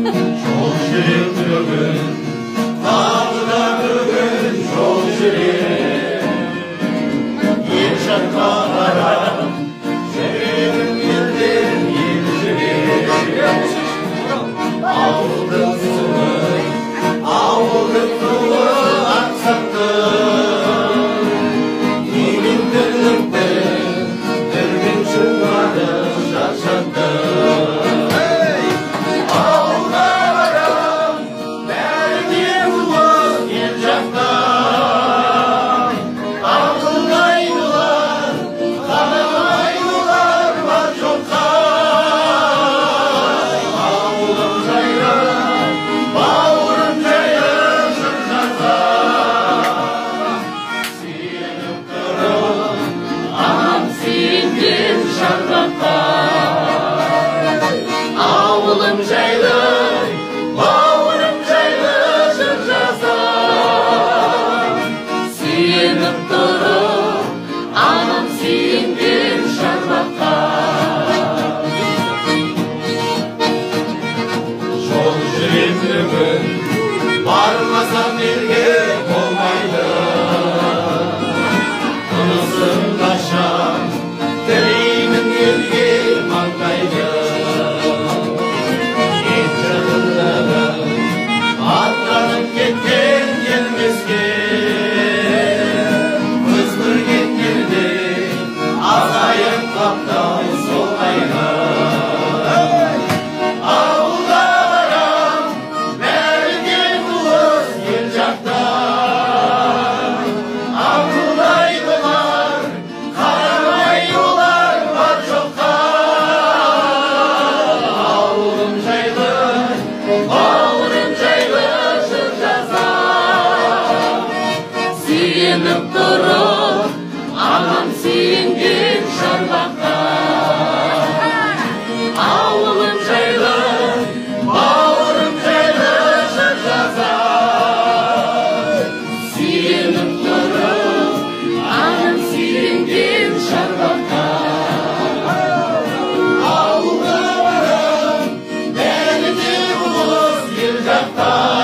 Жол жүрем бүгін, тағы да бүгін жол жүрем. Ел жаққа қарап, жүрегім елден ел жүрем. Ауылдың суы, ауылдың туы ақсақтың. Менің тірліктің, дүрмен шыңғады шаршаттың. Ауылға барам, бәріне ұлы ел жақтан. Ақылға айтылар, қадамға айтылар бар жоққа. Ауылым жайлы, бауырым жайлы жыр жазам. Сүйеніп тұрып, анам сүйенген шарбаққа. Ауылым жайлы, бауырым жайлы жыр жазам. Сүйеніп тұрып, анам сүйенген шарбаққа. Жол жүрем бүгін, бармасам елге болмайды. Тынысым қашан, тілеймін елге маңдайды. Ең жақындағым, аттанып кеткен келмеске. Көз көрген елде, азайып қаптау солғайға. Ауылға барам, бәріне ұлыс ел жақтан. Ақылды айтылар, қарамай олар бар жоққа. Ауылым жайлы, бауырым жайлы жыр жазам. Сүйеніп тұрып, анам сүйенген шарбаққа. Ауылым жайлы, бауырым жайлы жыр жазам. Сүйеніп тұрып, анам сүйенген шарбаққа. Ауылға барам, бәріне ұлыс ел жақтан.